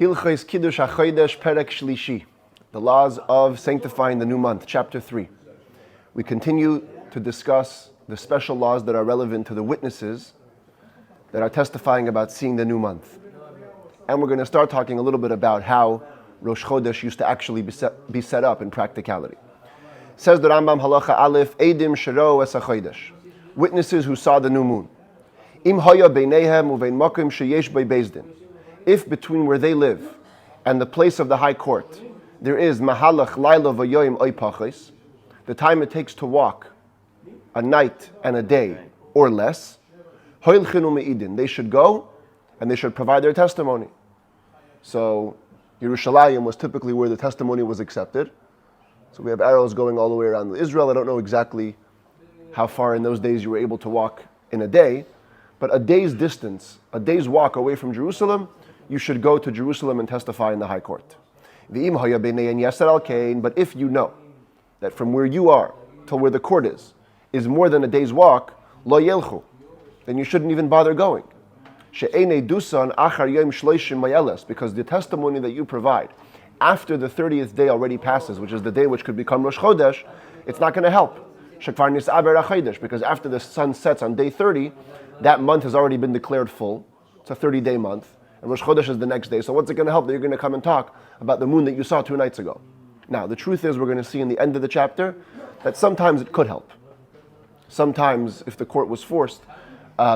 Hilchos Kiddush Hachodesh Perek Shlishi, the laws of sanctifying the new month, chapter 3. We continue to discuss the special laws that are relevant to the witnesses that are testifying about seeing the new month. And we're going to start talking a little bit about how Rosh Chodesh used to actually be set up in practicality. Says the Rambam, Halacha Aleph, Eidim Shero Es HaChodesh, witnesses who saw the new moon. Im Haya Beinehem Uvein Makim Sheyesh Bei Bezdin. If between where they live and the place of the high court there is Mahalach Laila Vayoyim Oy Pachis, the time it takes to walk a night and a day or less, Hoilchinu Me'idin, they should go and they should provide their testimony. So Yerushalayim was typically where the testimony was accepted. So we have arrows going all the way around Israel. I don't know exactly how far in those days you were able to walk in a day, but a day's distance, a day's walk away from Jerusalem, you should go to Jerusalem and testify in the high court. But if you know that from where you are till where the court is more than a day's walk, lo yelchu, then you shouldn't even bother going. Because the testimony that you provide after the 30th day already passes, which is the day which could become Rosh Chodesh, it's not going to help. Because after the sun sets on day 30, that month has already been declared full. It's a 30-day month. And Rosh Chodesh is the next day. So what's it going to help that you're going to come and talk about the moon that you saw 2 nights ago? Now, the truth is, we're going to see in the end of the chapter that sometimes it could help. Sometimes, if the court was forced,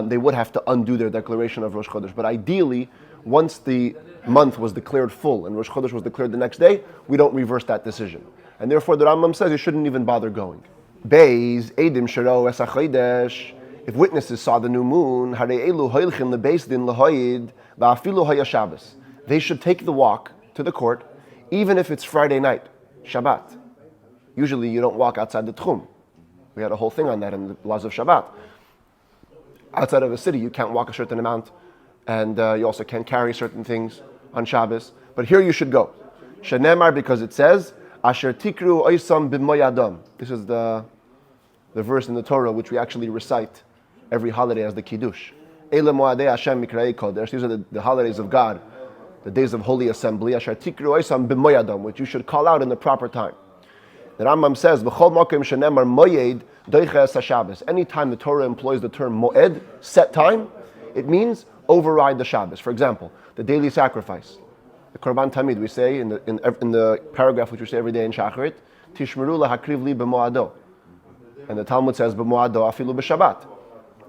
they would have to undo their declaration of Rosh Chodesh. But ideally, once the month was declared full and Rosh Chodesh was declared the next day, we don't reverse that decision. And therefore, the Rambam says you shouldn't even bother going. Beis, Eidim Shero Es HaChodesh, if witnesses saw the new moon, they should take the walk to the court, even if it's Friday night, Shabbat. Usually you don't walk outside the Tchum. We had a whole thing on that in the laws of Shabbat. Outside of a city, you can't walk a certain amount, and you also can't carry certain things on Shabbos. But here you should go. Shenemar, because it says, Asher tikru oisam b'moyadam. This is the verse in the Torah which we actually recite every holiday as the Kiddush. Eile moadei Hashem mikrei kodesh. These are the holidays of God, the days of Holy Assembly. Asher tikru oisam b'moyadam, which you should call out in the proper time. The Rambam says, V'chol mokem shenemar moyed doiches haShabbos. Anytime the Torah employs the term moed, set time, it means override the Shabbos. For example, the daily sacrifice, the Korban Tamid, we say in the paragraph which we say every day in Shacharit, Tishmeru lahakriv li b'moado. And the Talmud says, b'moado afilu b'Shabbat.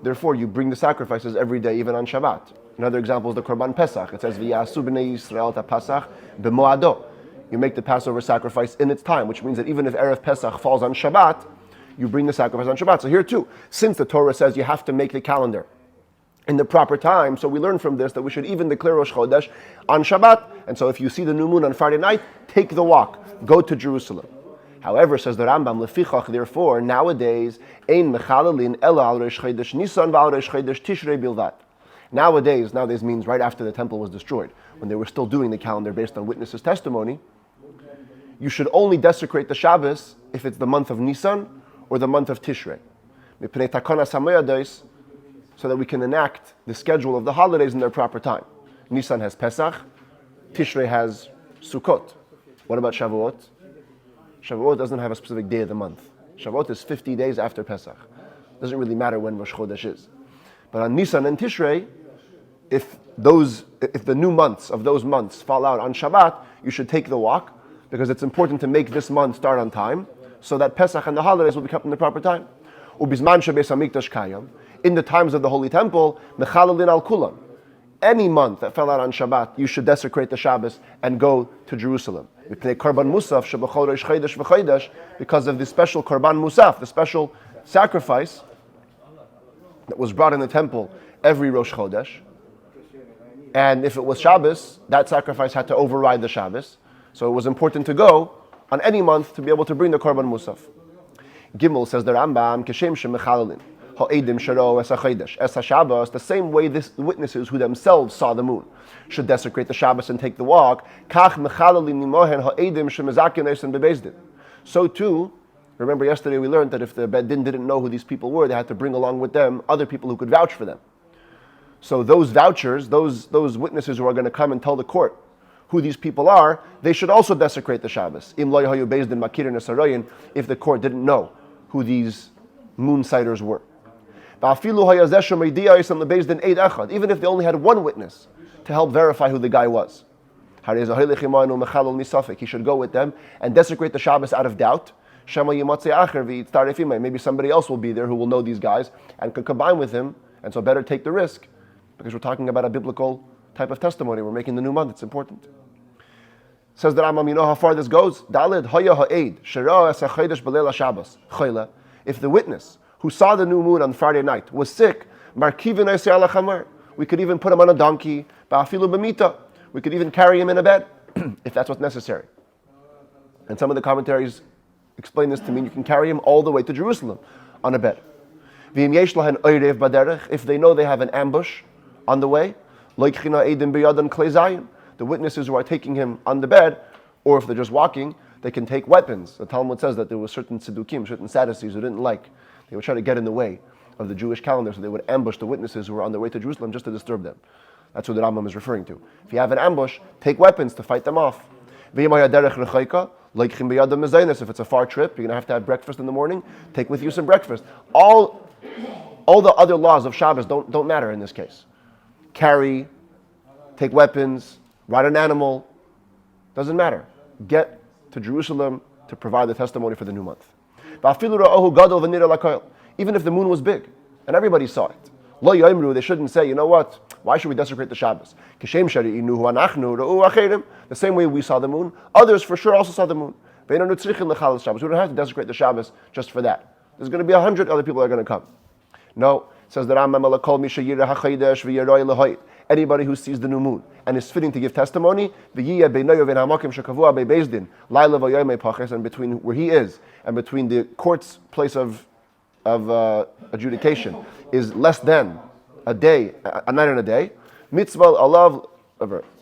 Therefore, you bring the sacrifices every day, even on Shabbat. Another example is the Korban Pesach. It says, V'yasu b'nei Yisrael ta Pesach b'moado. You make the Passover sacrifice in its time, which means that even if Erev Pesach falls on Shabbat, you bring the sacrifice on Shabbat. So here too, since the Torah says you have to make the calendar in the proper time, so we learn from this that we should even declare Rosh Chodesh on Shabbat. And so if you see the new moon on Friday night, take the walk, go to Jerusalem. However, says the Rambam, lefichach, therefore, nowadays, ein mechalalin ela al Rosh Chodesh Nisan v'al Rosh Chodesh Tishrei bilvat. Nowadays means right after the temple was destroyed, when they were still doing the calendar based on witnesses' testimony, you should only desecrate the Shabbos if it's the month of Nisan or the month of Tishrei. So that we can enact the schedule of the holidays in their proper time. Nisan has Pesach, Tishrei has Sukkot. What about Shavuot? Shavuot doesn't have a specific day of the month. Shavuot is 50 days after Pesach. Doesn't really matter when Rosh Chodesh is. But on Nisan and Tishrei, if the new months of those months fall out on Shabbat, you should take the walk, because it's important to make this month start on time, so that Pesach and the holidays will be kept in the proper time. Ubizman shebeis hamikdash kayam, in the times of the Holy Temple, mechalalin al kulam. Any month that fell out on Shabbat, you should desecrate the Shabbos and go to Jerusalem. Because of the special korban musaf, the special sacrifice that was brought in the temple every Rosh Chodesh. And if it was Shabbos, that sacrifice had to override the Shabbos. So it was important to go on any month to be able to bring the korban musaf. Gimel, says the Rambam, Keshem shemechalelin ha'edim shero es hachodesh es haShabbos, the same way the witnesses who themselves saw the moon should desecrate the Shabbos and take the walk. Kach mechalelin nimohen ha'edim shemezakin esen bebezdin. So too, remember yesterday we learned that if the Beit Din didn't know who these people were, they had to bring along with them other people who could vouch for them. So those vouchers, those witnesses who are going to come and tell the court who these people are, they should also desecrate the Shabbos. If the court didn't know who these moon sighters were. Even if they only had one witness to help verify who the guy was. He should go with them and desecrate the Shabbos out of doubt. Maybe somebody else will be there who will know these guys and could combine with him, and so better take the risk, because we're talking about a biblical type of testimony. We're making the new month, it's important. Says the Rambam, you know how far this goes? If the witness who saw the new moon on Friday night was sick, we could even put him on a donkey, we could even carry him in a bed, if that's what's necessary. And some of the commentaries explain this to mean you can carry him all the way to Jerusalem on a bed. If they know they have an ambush on the way, the witnesses who are taking him on the bed, or if they're just walking, they can take weapons. The Talmud says that there were certain Tziddukim, certain Sadducees who didn't like. They would try to get in the way of the Jewish calendar, so they would ambush the witnesses who were on their way to Jerusalem just to disturb them. That's what the Rambam is referring to. If you have an ambush, take weapons to fight them off. If it's a far trip, you're going to have breakfast in the morning, take with you some breakfast. All the other laws of Shabbos don't matter in this case. Carry, take weapons, ride an animal, doesn't matter. Get to Jerusalem to provide the testimony for the new month. Even if the moon was big and everybody saw it, they shouldn't say, you know what, why should we desecrate the Shabbos? The same way we saw the moon, others for sure also saw the moon. We don't have to desecrate the Shabbos just for that. There's going to be 100 other people that are going to come. No, says the Rambam, anybody who sees the new moon and is fitting to give testimony, and between where he is and between the court's place of adjudication is less than a day, a night and a day. Mitzvah alav,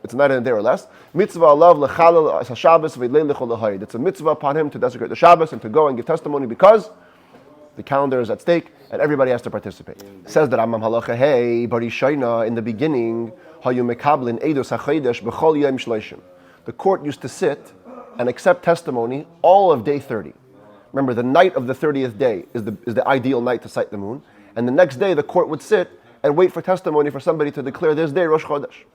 it's a night and a day or less. Mitzvah alav lechalal Shabbos v'leil lechol lahayid. It's a mitzvah upon him to desecrate the Shabbos and to go and give testimony, because the calendar is at stake and everybody has to participate. Says the Rambam halacha, hey, barishaina, in the beginning, hayu mekablin eidos hachodesh b'chol yom shloshim. The court used to sit and accept testimony all of day 30. Remember, the night of the 30th day is the ideal night to sight the moon, and the next day the court would sit and wait for testimony for somebody to declare this day Rosh Chodesh.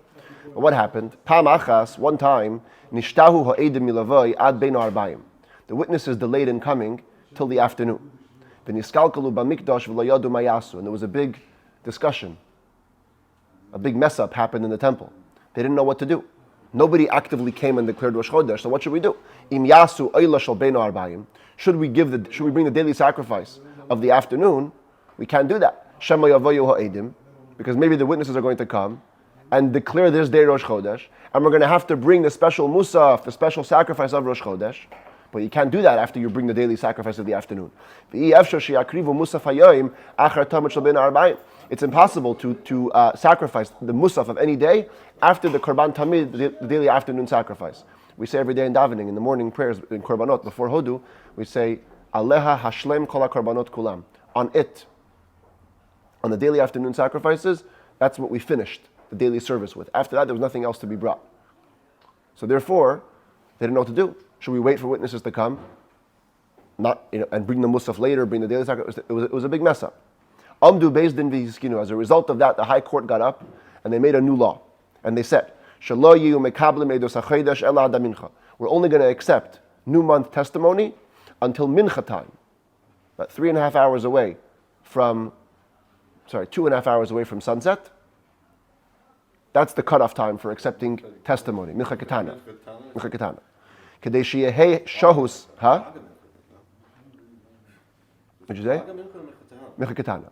But what happened? Pam achas, one time, nishtahu ha'edim milavoi ad bein arbaim. The witnesses delayed in coming till the afternoon. And there was a big discussion. A big mess up happened in the temple. They didn't know what to do. Nobody actively came and declared Rosh Chodesh. So what should we do? Should we bring the daily sacrifice of the afternoon? We can't do that. Because maybe the witnesses are going to come and declare this day Rosh Chodesh, and we're going to have to bring the special musaf, the special sacrifice of Rosh Chodesh. But you can't do that after you bring the daily sacrifice of the afternoon. It's impossible to sacrifice the musaf of any day after the korban tamid, the daily afternoon sacrifice. We say every day in davening, in the morning prayers, in korbanot, before hodu, we say, Aleha hashlem kol korbanot kulam. On it, on the daily afternoon sacrifices, that's what we finished the daily service with. After that, there was nothing else to be brought. So therefore, they didn't know what to do. Should we wait for witnesses to come, and bring the musaf later, bring the daily sacrifice? It was a big mess up. Amdu beis din v'hiskinu. As a result of that, the high court got up and they made a new law, and they said, "Shelo yiyu mekablim eidos hachodesh ela ad mincha." We're only going to accept new month testimony until mincha time, about 2.5 hours away from sunset. That's the cutoff time for accepting testimony. Mincha ketana. Mincha ketana. Kedei sheyehei shahus, What'd you say? Mincha ketana.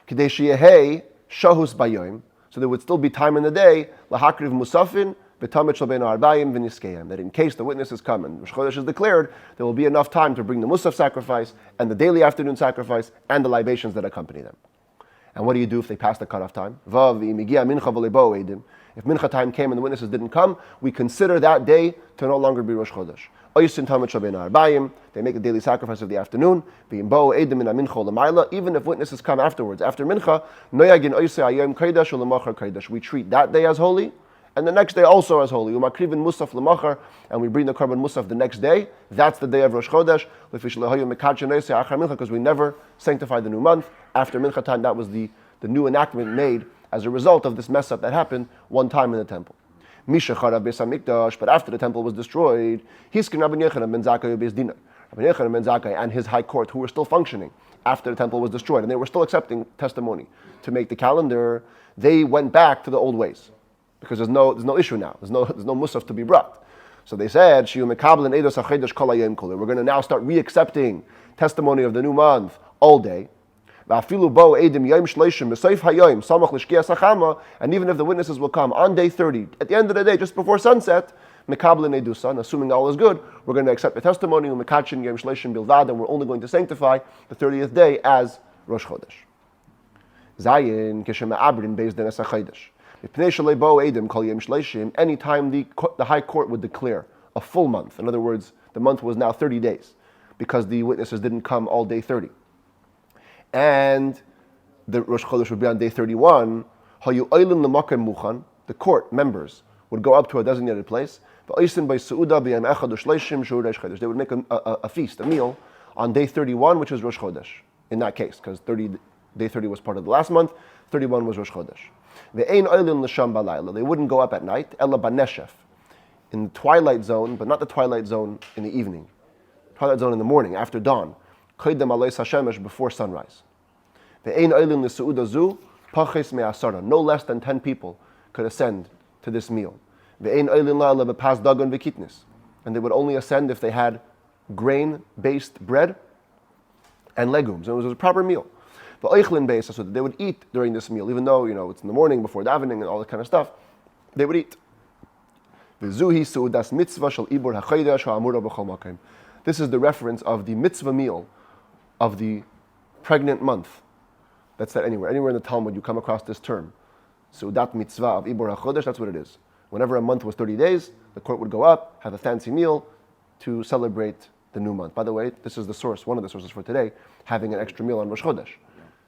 Kedei sheyehei shahus bayoim. So there would still be time in the day. Lahakriv musafin v'tamid shel bein arbayim v'niskeim. That in case the witnesses come and Rosh Chodesh is declared, there will be enough time to bring the musaf sacrifice and the daily afternoon sacrifice and the libations that accompany them. And what do you do if they pass the cutoff time? If mincha time came and the witnesses didn't come, we consider that day to no longer be Rosh Chodesh. They make the daily sacrifice of the afternoon. Even if witnesses come afterwards, after mincha, we treat that day as holy, And the next day also as holy. Umakrivin musaf lemachar, and we bring the korban musaf the next day. That's the day of Rosh Chodesh. Because we never sanctified the new month. After mincha time, that was the new enactment made as a result of this mess up that happened one time in the temple. Misha charav beis hamikdash, but after the temple was destroyed, Hiskin Rabbi Yochanan ben Zakkai beis Dinah. Rabbi Yochanan ben Zakkai and his high court, who were still functioning after the temple was destroyed, and they were still accepting testimony to make the calendar, they went back to the old ways. Because there's no issue now. There's no musaf to be brought. So they said, we're going to now start re-accepting testimony of the new month all day. And even if the witnesses will come on day 30, at the end of the day, just before sunset, assuming all is good, we're going to accept the testimony, and we're only going to sanctify the 30th day as Rosh Chodesh. Anytime the high court would declare a full month, in other words, the month was now 30 days, because the witnesses didn't come all day 30. And the Rosh Chodesh would be on day 31, the court members would go up to a designated place. They would make a feast, a meal, on day 31, which is Rosh Chodesh, in that case, because day 30 was part of the last month, 31 was Rosh Chodesh. They wouldn't go up at night, ella baneshef, in the twilight zone, but not the twilight zone in the evening. Twilight zone in the morning, after dawn, before sunrise. No less than 10 people could ascend to this meal. And they would only ascend if they had grain-based bread and legumes. It was a proper meal. So they would eat during this meal, even though it's in the morning before davening and all that kind of stuff. They would eat. This is the reference of the mitzvah meal of the pregnant month. That's said anywhere. Anywhere in the Talmud you come across this term. Seudat mitzvah of Ibor HaChodesh, that's what it is. Whenever a month was 30 days, the court would go up, have a fancy meal to celebrate the new month. By the way, this is the source, one of the sources for today, having an extra meal on Rosh Chodesh.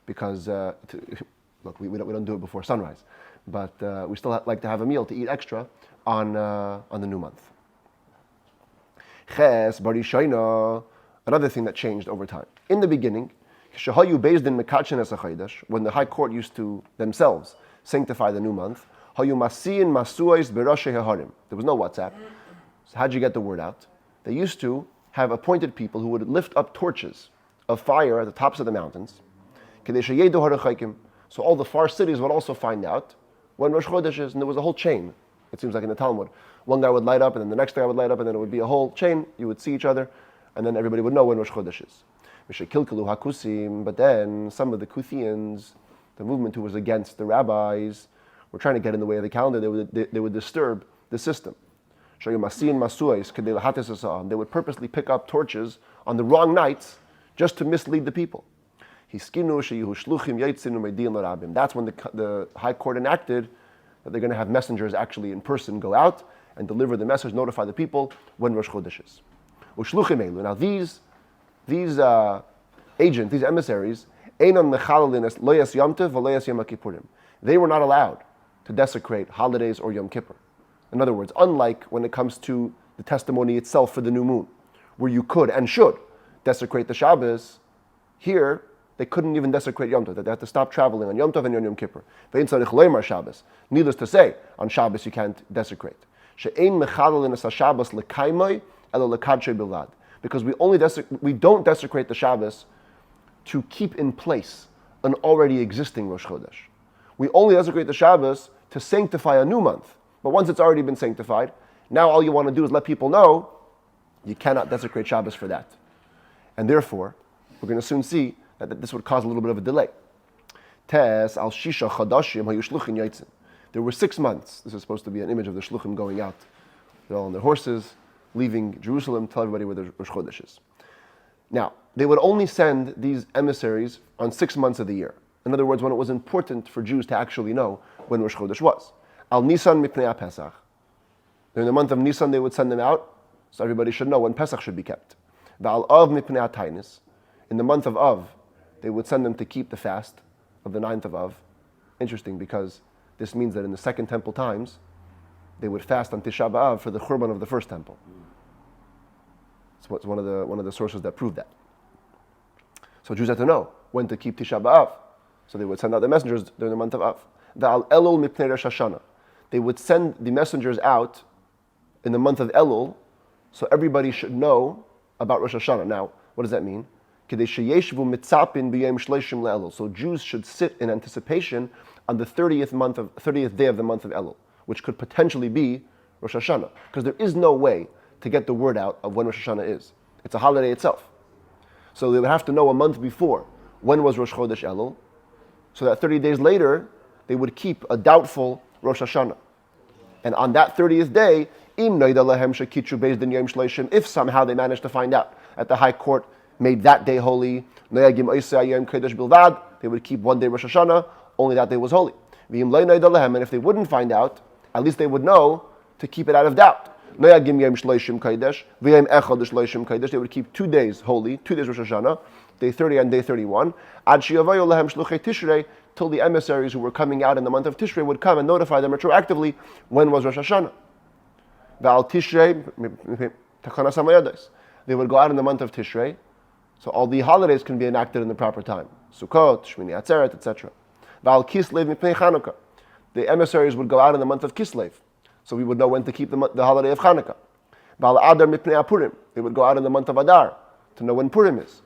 Because, look, we don't do it before sunrise. But we still like to have a meal to eat extra on the new month. Ches Barishaina, another thing that changed over time. In the beginning, when the high court used to themselves sanctify the new month, there was no WhatsApp. So how'd you get the word out? They used to have appointed people who would lift up torches of fire at the tops of the mountains. So all the far cities would also find out when Rosh Chodesh is, and there was a whole chain. It seems like in the Talmud. One guy would light up, and then the next guy would light up, and then it would be a whole chain. You would see each other, and then everybody would know when Rosh Chodesh is. But then some of the Kuthians, the movement who was against the rabbis, were trying to get in the way of the calendar. They would disturb the system. They would purposely pick up torches on the wrong nights just to mislead the people. That's when the High Court enacted that they're going to have messengers actually in person go out and deliver the message, notify the people when Rosh Chodesh is. Now these agents, these emissaries, they were not allowed to desecrate holidays or Yom Kippur. In other words, unlike when it comes to the testimony itself for the new moon, where you could and should desecrate the Shabbos, here they couldn't even desecrate Yom Tov. They had to stop traveling on Yom Tov and on Yom Kippur. Needless to say, on Shabbos you can't desecrate. Because we don't desecrate the Shabbos to keep in place an already existing Rosh Chodesh. We only desecrate the Shabbos to sanctify a new month. But once it's already been sanctified, now all you want to do is let people know you cannot desecrate Shabbos for that. And therefore, we're going to soon see that this would cause a little bit of a delay. Tes al shisha chadashim hayushluchin yaitzin. There were 6 months. This is supposed to be an image of the shluchim going out. They're all on their horses, leaving Jerusalem, tell everybody where the Rosh Chodesh is. Now, they would only send these emissaries on 6 months of the year. In other words, when it was important for Jews to actually know when Rosh Chodesh was. Al Nisan mipnei Pesach. During the month of Nisan, they would send them out, so everybody should know when Pesach should be kept. V'al Av mipnei Tainis. In the month of Av, they would send them to keep the fast of the 9th of Av. Interesting, because this means that in the Second Temple times, they would fast on Tisha B'Av for the Churban of the first temple. It's one of the sources that prove that. So Jews had to know when to keep Tisha B'Av. So they would send out the messengers during the month of Av. V'al Elul mipnei Rosh Hashanah. They would send the messengers out in the month of Elul, so everybody should know about Rosh Hashanah. Now, what does that mean? So Jews should sit in anticipation on the 30th day of the month of Elul, which could potentially be Rosh Hashanah, because there is no way to get the word out of when Rosh Hashanah is. It's a holiday itself. So they would have to know a month before when was Rosh Chodesh Elul, so that 30 days later they would keep a doubtful Rosh Hashanah. And on that 30th day, if somehow they managed to find out that the High Court made that day holy, they would keep one day Rosh Hashanah, only that day was holy. And if they wouldn't find out, at least they would know to keep it out of doubt. They would keep 2 days holy, 2 days Rosh Hashanah, day 30 and day 31, till the emissaries who were coming out in the month of Tishrei would come and notify them retroactively when was Rosh Hashanah. They would go out in the month of Tishrei, so all the holidays can be enacted in the proper time. Sukkot, Shmini Atzeret, etc. The emissaries would go out in the month of Kislev, so we would know when to keep the holiday of Chanukah. They would go out in the month of Adar to know when Purim is.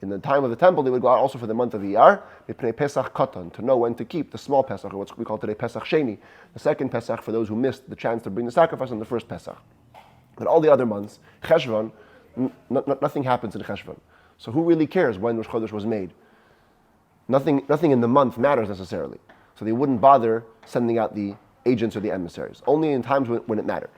In the time of the temple, they would go out also for the month of Iyar, to know when to keep the small Pesach, or what we call today Pesach Sheni, the second Pesach for those who missed the chance to bring the sacrifice on the first Pesach. But all the other months, Cheshvan, nothing happens in Cheshvan. So who really cares when Rosh Chodesh was made? Nothing in the month matters necessarily. So they wouldn't bother sending out the agents or the emissaries, only in times when it mattered.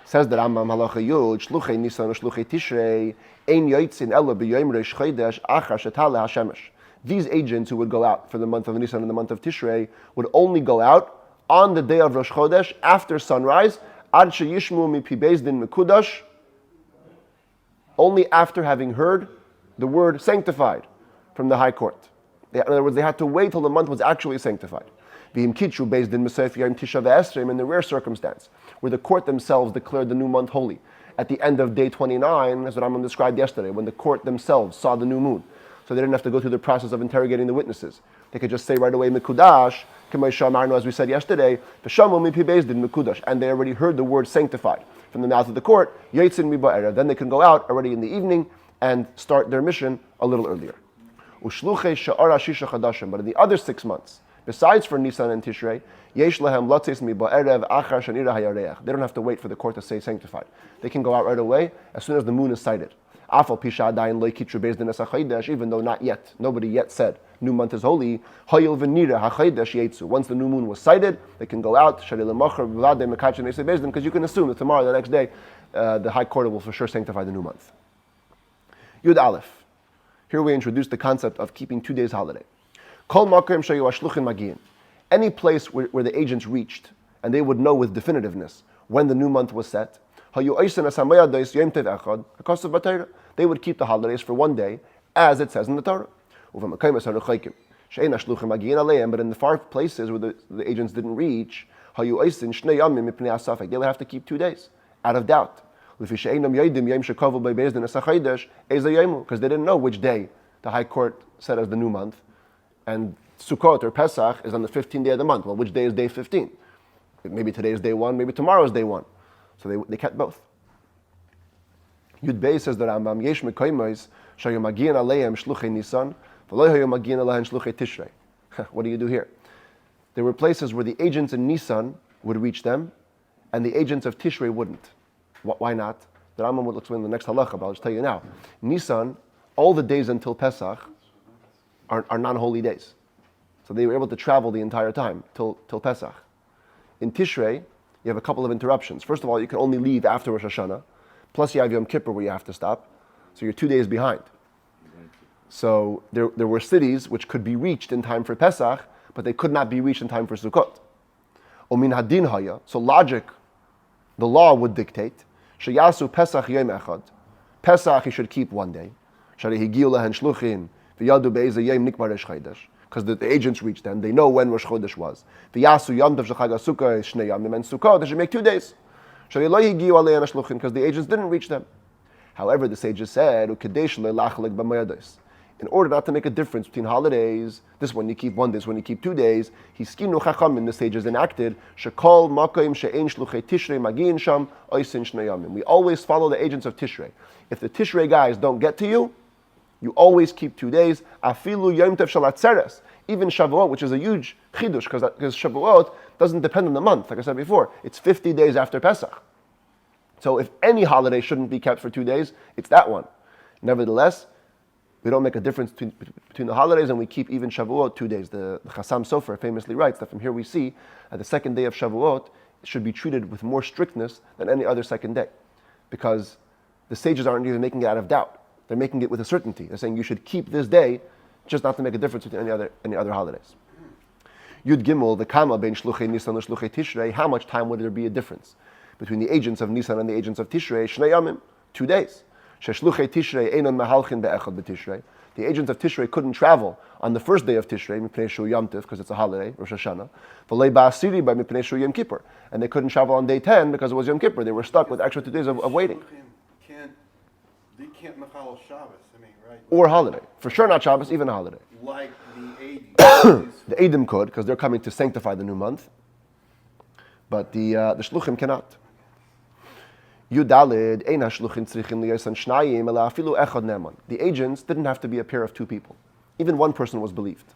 Says the Rambam Halacha Yud, Shluchei Nisan Shluchei Tishrei, Ein Yotzin Ela B'Yom Reish Chodesh Achar Shetale HaShemesh. These agents who would go out for the month of Nisan and the month of Tishrei would only go out on the day of Rosh Chodesh after sunrise, Ad Sheyishmu Mipi Beis Din Mekudash, only after having heard the word sanctified from the High Court. In other words, they had to wait till the month was actually sanctified. In the rare circumstance where the court themselves declared the new month holy at the end of day 29, as what Rambam described yesterday, when the court themselves saw the new moon. So they didn't have to go through the process of interrogating the witnesses. They could just say right away, Mekudash, as we said yesterday, and they already heard the word sanctified from the mouth of the court, then they can go out already in the evening and start their mission a little earlier. But in the other 6 months, besides for Nisan and Tishrei, they don't have to wait for the court to say sanctified. They can go out right away as soon as the moon is sighted. Even though not yet, nobody yet said new month is holy. Once the new moon was sighted, they can go out, because you can assume that tomorrow, the next day, the High Court will for sure sanctify the new month. Yud Aleph. Here we introduce the concept of keeping 2 days holiday. Any place where the agents reached, and they would know with definitiveness when the new month was set, they would keep the holidays for 1 day, as it says in the Torah. But in the far places where the agents didn't reach, they would have to keep 2 days, out of doubt. Because they didn't know which day the High Court said as the new month, and Sukkot or Pesach is on the 15th day of the month. Well, which day is day 15? Maybe today is day 1, maybe tomorrow is day 1. So they kept both. Yud Beis says the Rambam, Yesh Mekoymos Shayu Magian Aleim Shluchei Nisan, V'lo Hayu Magian Aleim Shluchei Tishrei. What do you do here? There were places where the agents in Nisan would reach them, and the agents of Tishrei wouldn't. Why not? The Rambam will explain the next halacha, but I'll just tell you now. Nisan, all the days until Pesach are non-holy days. So they were able to travel the entire time till Pesach. In Tishrei, you have a couple of interruptions. First of all, you can only leave after Rosh Hashanah. Plus you have Yom Kippur where you have to stop. So you're 2 days behind. So there were cities which could be reached in time for Pesach, but they could not be reached in time for Sukkot. Omin hadin haya. So logic, the law would dictate, sheyasu Pesach yom echad. Pesach he should keep 1 day. Because because the agents reached them. They know when Rosh Chodesh was. V'yasu yom tov shel Chag HaSukkah shnei yamim and Sukkot. They should make 2 days. Because the agents didn't reach them. However, the sages said, in order not to make a difference between holidays, this one you keep 1 day, this one you keep 2 days, the sages enacted, we always follow the agents of Tishrei. If the Tishrei guys don't get to you, you always keep 2 days. Even Shavuot, which is a huge Kiddush, because Shavuot doesn't depend on the month, like I said before. It's 50 days after Pesach. So if any holiday shouldn't be kept for 2 days, it's that one. Nevertheless, we don't make a difference between the holidays, and we keep even Shavuot 2 days. The Chassam Sofer famously writes that from here we see that the second day of Shavuot should be treated with more strictness than any other second day, because the sages aren't even making it out of doubt. They're making it with a certainty. They're saying you should keep this day, just not to make a difference with any other holidays. Yud Gimel, the Kama bein Shluchei Nisan and Shluchei Tishrei. How much time would there be a difference between the agents of Nisan and the agents of Tishrei? Shnei Yamim, 2 days. Sheshluchei Tishrei einon mahalchin be'echad b'Tishrei. The agents of Tishrei couldn't travel on the first day of Tishrei, mipnei shu Yom Tiv, because it's a holiday, Rosh Hashanah. V'lei ba'asiri by mipnei shu Yom Kippur. And they couldn't travel on day 10 because it was Yom Kippur. They were stuck with extra 2 days of waiting. They can't machal Shabbos, right? Or holiday. For sure not Shabbos, even a holiday. Like the Eidim. The Eidim could, because they're coming to sanctify the new month. But the Shluchim cannot. Yudalid, ein ha-shluchim tzrichim liyasan shnayim, ela afilu echad ne'eman. The agents didn't have to be a pair of 2 people. Even one person was believed.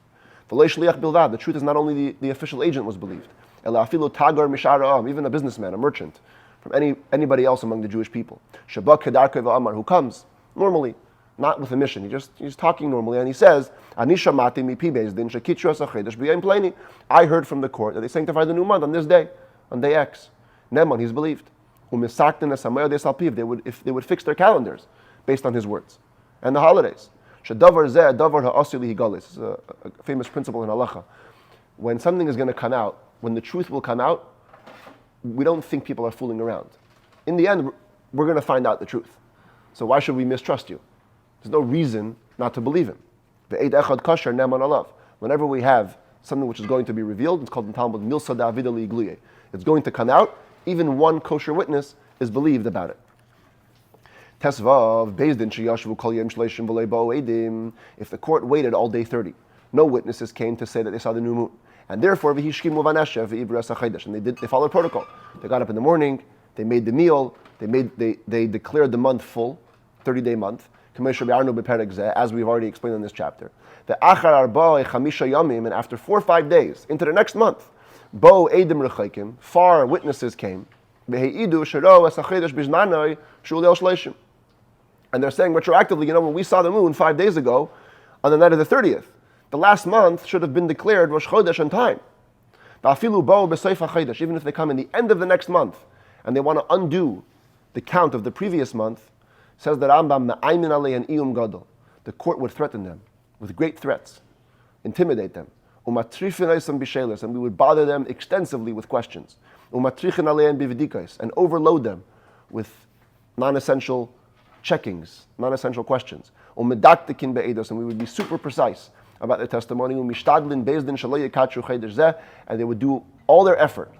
V'lo shliach bilvad, the truth is not only the official agent was believed. Ela afilu tagar mishar ha'am, even a businessman, a merchant, from anybody else among the Jewish people. Shabbat kedarkei v'amar, who comes normally, not with a mission. He's talking normally, and he says, Ani shamati mipi beis din shekitru as Hachodesh b'yom pleni. I heard from the court that they sanctified the new month on this day, on day X. Neman, he's believed. If they would fix their calendars based on his words and the holidays. This is a famous principle in halacha. When something is going to come out, when the truth will come out, we don't think people are fooling around. In the end, we're going to find out the truth. So why should we mistrust you? There's no reason not to believe him. Whenever we have something which is going to be revealed, it's called in Talmud milsa da'avida li'igluye. It's going to come out. Even one kosher witness is believed about it. Tesvav, Beis Din sheyashvu kol yom shleishim v'lo bo'u eidim. If the court waited all day 30, no witnesses came to say that they saw the new moon, and therefore v'hishkimu v'nashev v'ibru as Hachodesh, and they followed protocol. They got up in the morning, they made the meal, they declared the month full, 30-day month, as we've already explained in this chapter. The achar arba chamisha yamim, and after 4 or 5 days into the next month, Bo Eidim Rechakim, far witnesses came, and they're saying retroactively, when we saw the moon 5 days ago, on the night of the 30th, the last month should have been declared Rosh Chodesh on time. Even if they come in the end of the next month, and they want to undo the count of the previous month, says the Rambam, the court would threaten them with great threats, intimidate them. And we would bother them extensively with questions. And overload them with non-essential checkings, non-essential questions. And we would be super precise about their testimony. And they would do all their effort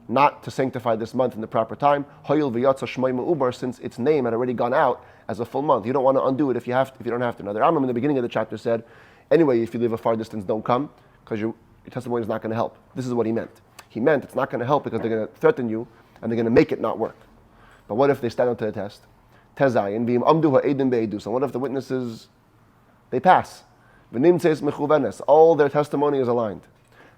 not to sanctify this month in the proper time, since its name had already gone out as a full month. You don't want to undo it if you don't have to. Now the Rambam in the beginning of the chapter said, anyway, if you live a far distance, don't come, because your testimony is not going to help. This is what he meant. He meant it's not going to help because they're going to threaten you and they're going to make it not work. But what if they stand up to the test? So what if the witnesses, they pass? All their testimony is aligned.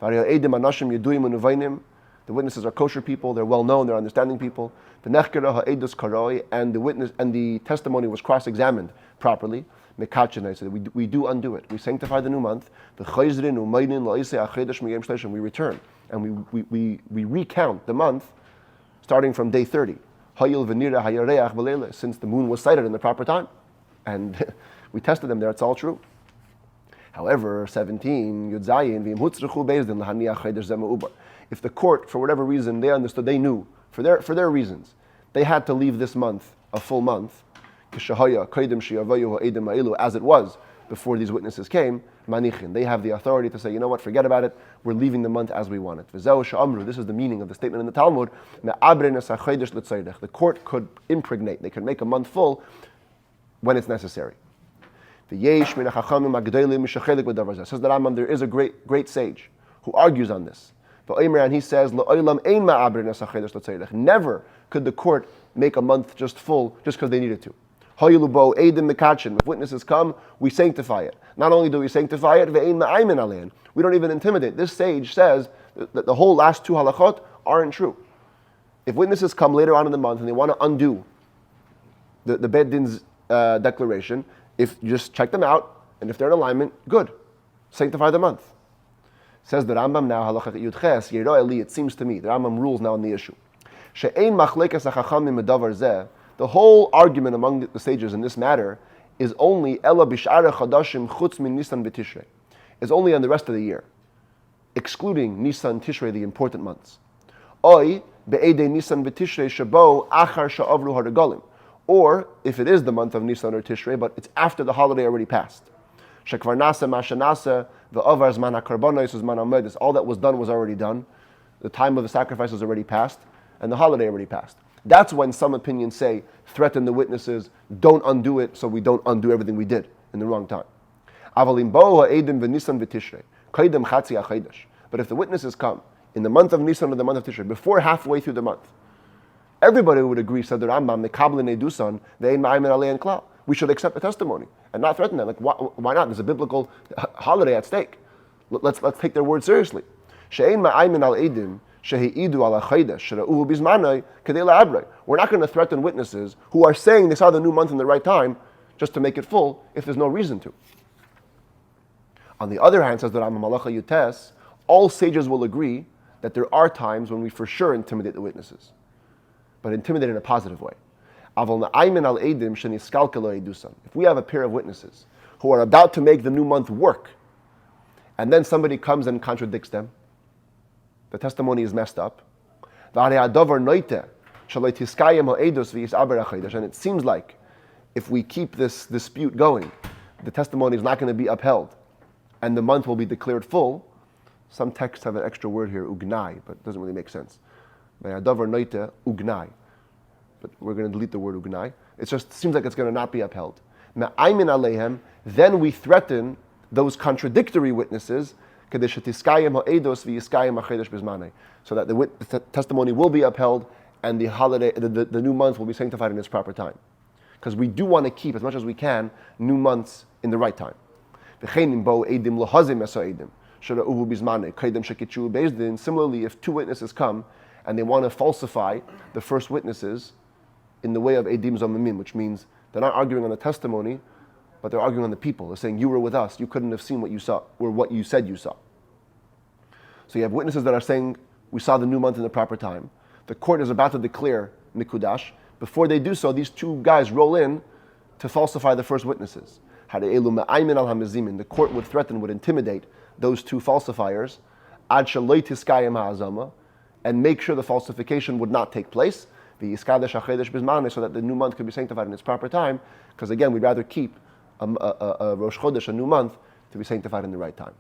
The witnesses are kosher people, they're well known, they're understanding people. And the witness and the testimony was cross-examined properly. So we do undo it. We sanctify the new month. We return and we recount the month starting from day 30. Since the moon was sighted in the proper time. And we tested them there, it's all true. However, 17, if the court, for whatever reason, they understood, they knew, for their reasons, they had to leave this month, a full month, as it was before these witnesses came, manichin. They have the authority to say, you know what, forget about it. We're leaving the month as we want it. V'zeu she'amru. This is the meaning of the statement in the Talmud. The court could impregnate. They could make a month full when it's necessary. Says the Rambam, there is a great sage who argues on this. And he says, never could the court make a month just full just because they needed to. If witnesses come, we sanctify it. Not only do we sanctify it, we don't even intimidate. This sage says that the whole last two halachot aren't true. If witnesses come later on in the month and they want to undo the Beit Din's declaration, if you just check them out, and if they're in alignment, good. Sanctify the month. Says the Rambam now, halacha yudches, Yero Eli, it seems to me, the Rambam rules now on the issue. She'ein machlekas hachachamim medavar zeh, the whole argument among the sages in this matter is only ela bishara chadashim chutz min Nisan v'Tishrei, is only on the rest of the year, excluding Nisan, Tishrei, the important months. Oy be'edei Nisan v'Tishrei shabo achar sha'avru haragolim, or if it is the month of Nisan or Tishrei, but it's after the holiday already passed. Shekvar nasa mashanasa v'avar zman hakarbonos zman Maimonides. All that was done was already done. The time of the sacrifice was already passed, and the holiday already passed. That's when some opinions say, threaten the witnesses, don't undo it, so we don't undo everything we did in the wrong time. But if the witnesses come in the month of Nisan or the month of Tishrei, before halfway through the month, everybody would agree, said the Rambam, we should accept the testimony and not threaten them. Like, why not? There's a biblical holiday at stake. Let's take their word seriously. We're not going to threaten witnesses who are saying they saw the new month in the right time just to make it full if there's no reason to. On the other hand, says the Rambam, Malacha Yutes, all sages will agree that there are times when we for sure intimidate the witnesses, but intimidate in a positive way. If we have a pair of witnesses who are about to make the new month work, and then somebody comes and contradicts them, the testimony is messed up, and it seems like if we keep this dispute going, the testimony is not going to be upheld, and the month will be declared full. Some texts have an extra word here, ugnai, but it doesn't really make sense. Ugnai. But we're going to delete the word ugnai. It just seems like it's going to not be upheld. Then we threaten those contradictory witnesses so that the testimony will be upheld and the holiday, the new month will be sanctified in its proper time. Because we do want to keep, as much as we can, new months in the right time. Similarly, if two witnesses come and they want to falsify the first witnesses in the way of edim zomimim, which means they're not arguing on the testimony, but they're arguing on the people. They're saying, you were with us, you couldn't have seen what you saw, or what you said you saw. So you have witnesses that are saying, we saw the new month in the proper time. The court is about to declare mikudash. Before they do so, these two guys roll in to falsify the first witnesses. The court would threaten, would intimidate those two falsifiers, and make sure the falsification would not take place, so that the new month could be sanctified in its proper time, because again, we'd rather keep a Rosh Chodesh, a new month, to be sanctified in the right time.